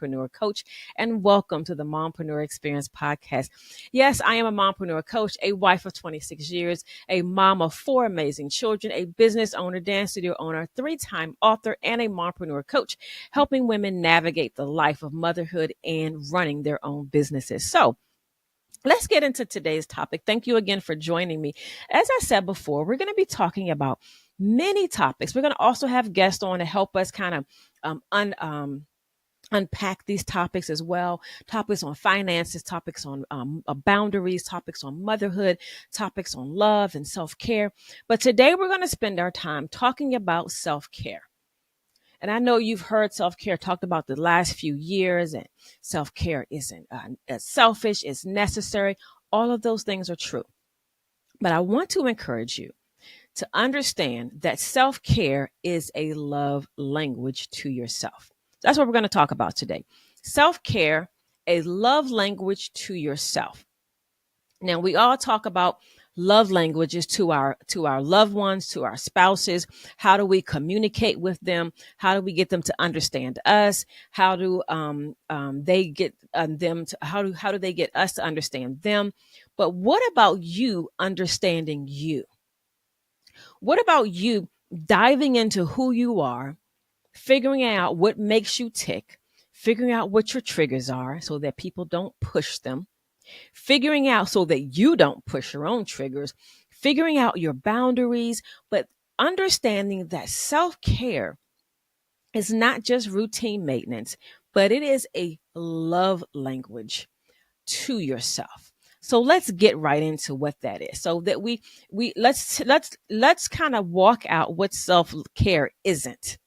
mompreneur coach, and welcome to the Mompreneur Experience podcast. Yes, I am a mompreneur coach, a wife of 26 years, a mom of four amazing children, a business owner, dance studio owner, three-time author, and a mompreneur coach, helping women navigate the life of motherhood and running their own businesses. So, let's get into today's topic. Thank you again for joining me. As I said before, we're going to be talking about many topics. We're going to also have guests on to help us kind of unpack these topics as well. Topics on finances, topics on boundaries, topics on motherhood, topics on love and self-care. But today we're going to spend our time talking about self-care. And I know you've heard self-care talked about the last few years, and self-care isn't selfish, it's necessary. All of those things are true. But I want to encourage you to understand that self-care is a love language to yourself. That's what we're going to talk about today. Self-care, a love language to yourself. Now, we all talk about love languages to our loved ones, to our spouses. How do we communicate with them? How do we get them to understand us? How do they get them to how do they get us to understand them? But what about you understanding you? What about you diving into who you are, figuring out what makes you tick, figuring out what your triggers are so that people don't push them, figuring out so that you don't push your own triggers, figuring out your boundaries, but understanding that self-care is not just routine maintenance, but it is a love language to yourself. So let's get right into what that is. So that we let's kind of walk out what self-care isn't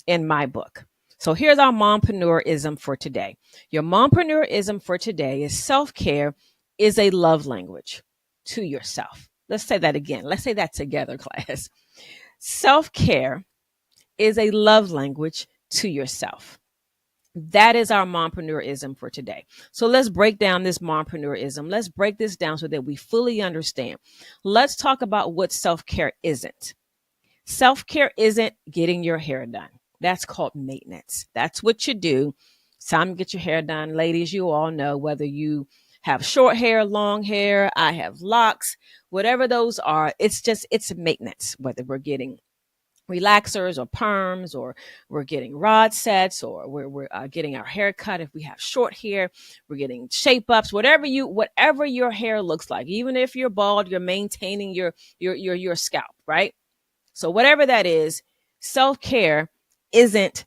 in my book. So here's our mompreneurism for today. Your mompreneurism for today is self-care is a love language to yourself. Let's say that again. Let's say that together, class. Self-care is a love language to yourself. That is our mompreneurism for today. So let's break down this mompreneurism. Let's break this down so that we fully understand. Let's talk about what self-care isn't. Self-care isn't getting your hair done. That's called maintenance. That's what you do. It's time to get your hair done. Ladies, you all know whether you have short hair, long hair, I have locks, whatever those are, it's maintenance, whether we're getting relaxers or perms, or we're getting rod sets, or we're getting our hair cut. If we have short hair, we're getting shape ups, whatever your hair looks like. Even if you're bald, you're maintaining your scalp, right? So whatever that is, self-care isn't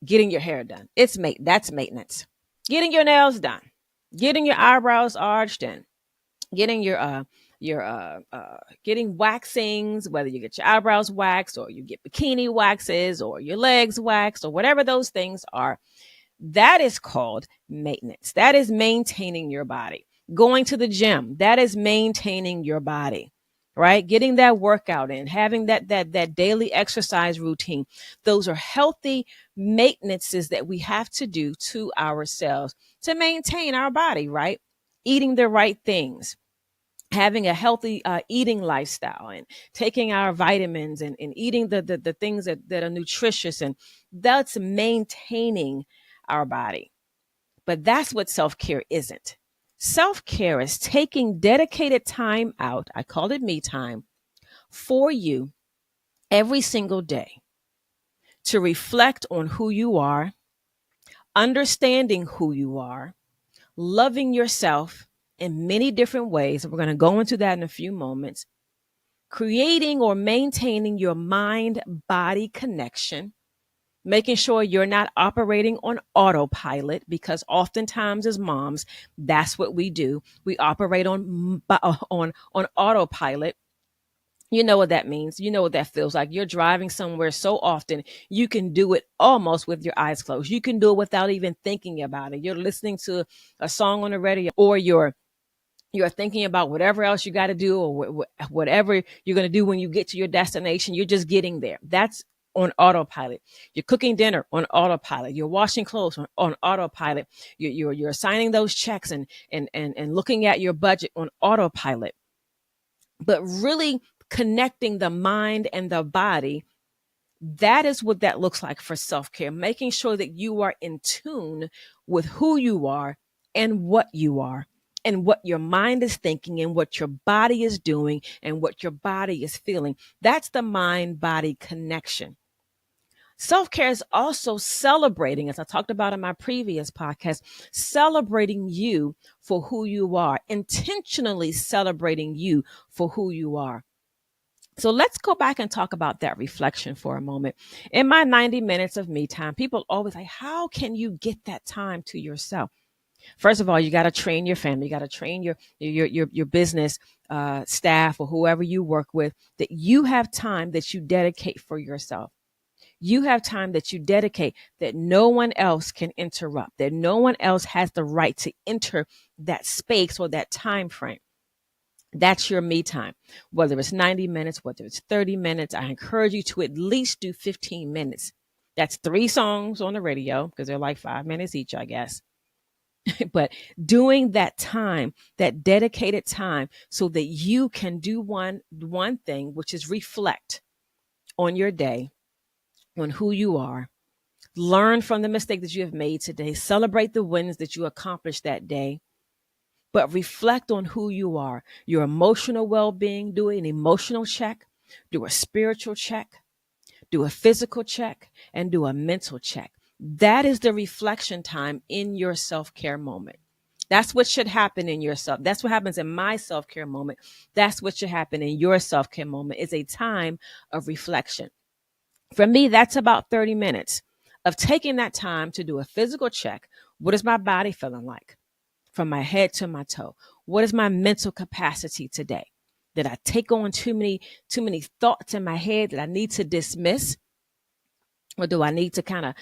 getting your hair done. That's maintenance. Getting your nails done, getting your eyebrows arched, and getting getting waxings, whether you get your eyebrows waxed or you get bikini waxes or your legs waxed or whatever those things are. That is called maintenance. That is maintaining your body. Going to the gym, that is maintaining your body. Right? Getting that workout in, having that daily exercise routine. Those are healthy maintenances that we have to do to ourselves to maintain our body, right? Eating the right things, having a healthy eating lifestyle, and taking our vitamins, and eating the things that are nutritious, and that's maintaining our body. But that's what self-care isn't. Self-care is taking dedicated time out, I call it me time, for you every single day to reflect on who you are, understanding who you are, loving yourself in many different ways. We're going to go into that in a few moments. Creating or maintaining your mind-body connection, making sure you're not operating on autopilot, because oftentimes as moms, that's what we do. We operate on autopilot. You know what that means. You know what that feels like. You're driving somewhere so often, you can do it almost with your eyes closed. You can do it without even thinking about it. You're listening to a song on the radio, or you're thinking about whatever else you got to do, or whatever you're going to do when you get to your destination. You're just getting there. That's on autopilot. You're cooking dinner on autopilot. You're washing clothes on autopilot. You're assigning those checks and looking at your budget on autopilot. But really connecting the mind and the body That is what that looks like for self-care, making sure that you are in tune with who you are and what you are and what your mind is thinking and what your body is doing and what your body is feeling. That's the mind body connection. Self care is also celebrating, as I talked about in my previous podcast, celebrating you for who you are, intentionally celebrating you for who you are. So let's go back and talk about that reflection for a moment. In my 90 minutes of me time, people always like, how can you get that time to yourself? First of all, you got to train your family. You got to train your business staff or whoever you work with, that you have time that you dedicate for yourself. You have time that you dedicate that no one else can interrupt, that no one else has the right to enter that space or that time frame. That's your me time. Whether it's 90 minutes, whether it's 30 minutes, I encourage you to at least do 15 minutes. That's 3 songs on the radio because they're like 5 minutes each, I guess. But doing that time, that dedicated time, so that you can do one thing, which is reflect on your day, on who you are, learn from the mistake that you have made today, celebrate the wins that you accomplished that day, but reflect on who you are, your emotional well-being, do an emotional check, do a spiritual check, do a physical check, and do a mental check. That is the reflection time in your self-care moment. That's what should happen in yourself. That's what happens in my self-care moment. That's what should happen in your self-care moment, is a time of reflection. For me, that's about 30 minutes of taking that time to do a physical check. What is my body feeling like from my head to my toe? What is my mental capacity today? Did I take on too many thoughts in my head that I need to dismiss? Or do I need to kind of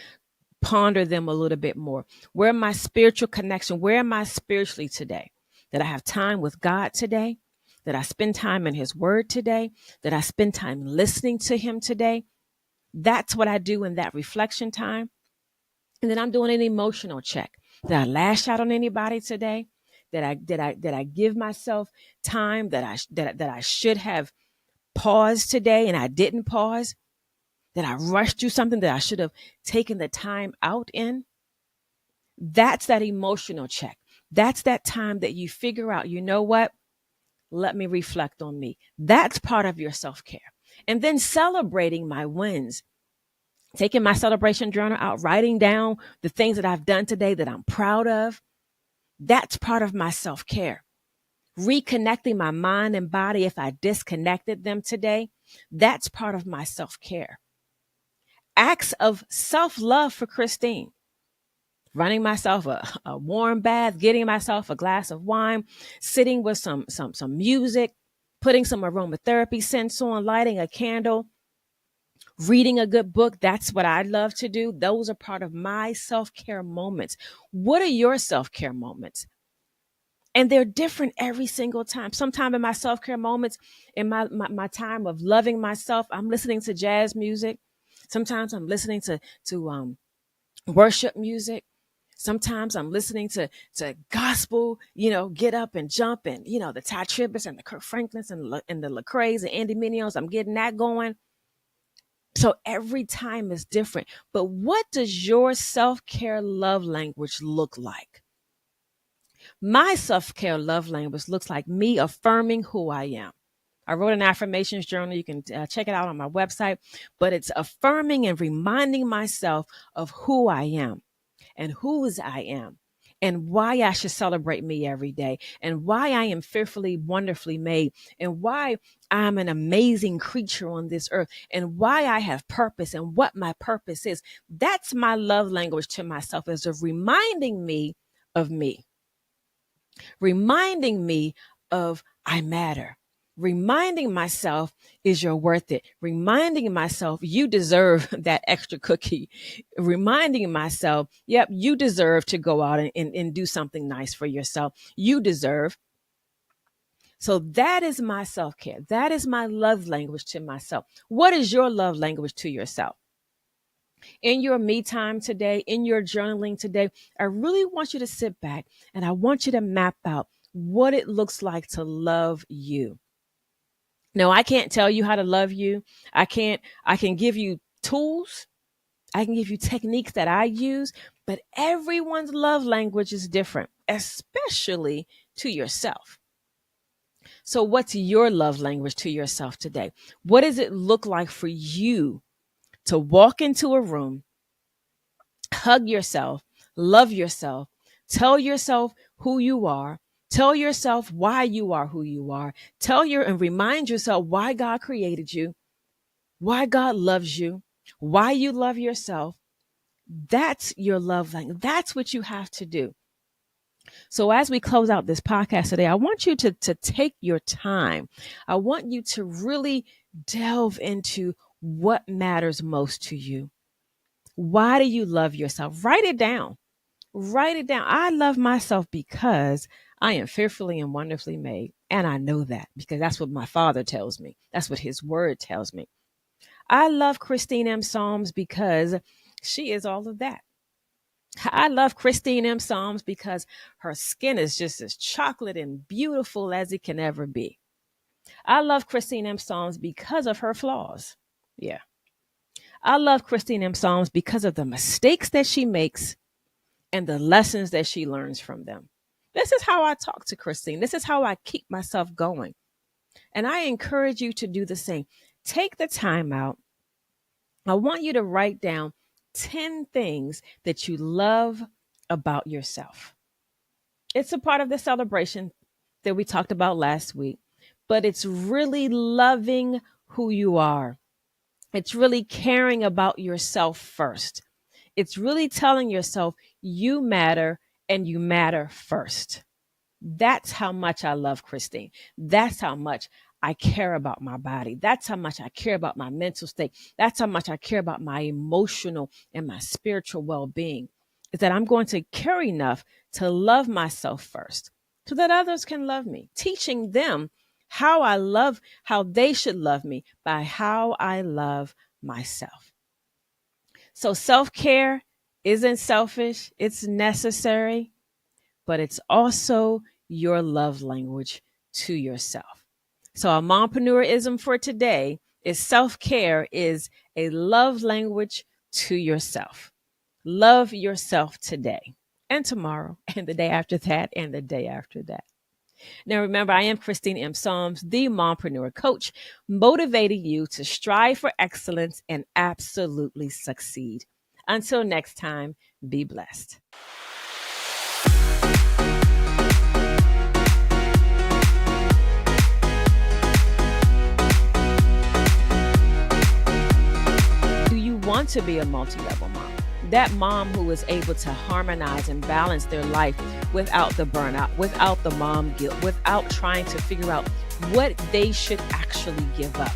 ponder them a little bit more? Where am my spiritual connection? Where am I spiritually today? Did I have time with God today? Did I spend time in his word today? Did I spend time listening to him today? That's what I do in that reflection time. And then I'm doing an emotional check. Did I lash out on anybody today? Did I give myself time that I should have paused today and I didn't pause? Did I rush through something that I should have taken the time out in? That's that emotional check. That's that time that you figure out, you know what? Let me reflect on me. That's part of your self-care. And then celebrating my wins, taking my celebration journal out, writing down the things that I've done today that I'm proud of. That's part of my self-care. Reconnecting my mind and body if I disconnected them today. That's part of my self-care. Acts of self-love for Christine. Running myself a warm bath, getting myself a glass of wine, sitting with some music, putting some aromatherapy scents on, lighting a candle, reading a good book. That's what I love to do. Those are part of my self-care moments. What are your self-care moments? And they're different every single time. Sometime in my self-care moments, in my time of loving myself, I'm listening to jazz music. Sometimes I'm listening to worship music. Sometimes I'm listening to gospel, get up and jump, and the Ty Tribbetts and the Kirk Franklins and the Lecraes and Andy Minions. I'm getting that going. So every time is different. But what does your self-care love language look like? My self-care love language looks like me affirming who I am. I wrote an affirmations journal. You can check it out on my website, but it's affirming and reminding myself of who I am and whose I am and why I should celebrate me every day and why I am fearfully, wonderfully made and why I'm an amazing creature on this earth and why I have purpose and what my purpose is. That's my love language to myself, is of reminding me of me, reminding me of I matter. Reminding myself is you're worth it. Reminding myself you deserve that extra cookie. Reminding myself, yep, you deserve to go out and do something nice for yourself. You deserve. So that is my self-care. That is my love language to myself. What is your love language to yourself? In your me time today, in your journaling today, I really want you to sit back and I want you to map out what it looks like to love you. No, I can't tell you how to love you. I can give you tools. I can give you techniques that I use, but everyone's love language is different, especially to yourself. So, what's your love language to yourself today? What does it look like for you to walk into a room, hug yourself, love yourself, tell yourself who you are, tell yourself why you are who you are, and remind yourself why God created you, why God loves you, why you love yourself? That's your love language. That's what you have to do. So as we close out this podcast today, I want you to take your time. I want you to really delve into what matters most to you. Why do you love yourself? Write it down. Write it down. I love myself because I am fearfully and wonderfully made. And I know that because that's what my Father tells me. That's what his word tells me. I love Christine M. Psalms because she is all of that. I love Christine M. Psalms because her skin is just as chocolate and beautiful as it can ever be. I love Christine M. Psalms because of her flaws. Yeah. I love Christine M. Psalms because of the mistakes that she makes and the lessons that she learns from them. This is how I talk to Christine. This is how I keep myself going. And I encourage you to do the same. Take the time out. I want you to write down 10 things that you love about yourself. It's a part of the celebration that we talked about last week, but it's really loving who you are. It's really caring about yourself first. It's really telling yourself you matter and you matter first. That's how much I love Christine. That's how much I care about my body. That's how much I care about my mental state. That's how much I care about my emotional and my spiritual well-being. Is that I'm going to care enough to love myself first so that others can love me, teaching them how they should love me by how I love myself. So self-care isn't selfish. It's necessary, but it's also your love language to yourself. So a mompreneurism for today is self-care is a love language to yourself. Love yourself today and tomorrow and the day after that and the day after that. Now, remember, I am Christine M. Psalms, the mompreneur coach, motivating you to strive for excellence and absolutely succeed. Until next time, be blessed. Do you want to be a multi-level mom? That mom who is able to harmonize and balance their life without the burnout, without the mom guilt, without trying to figure out what they should actually give up.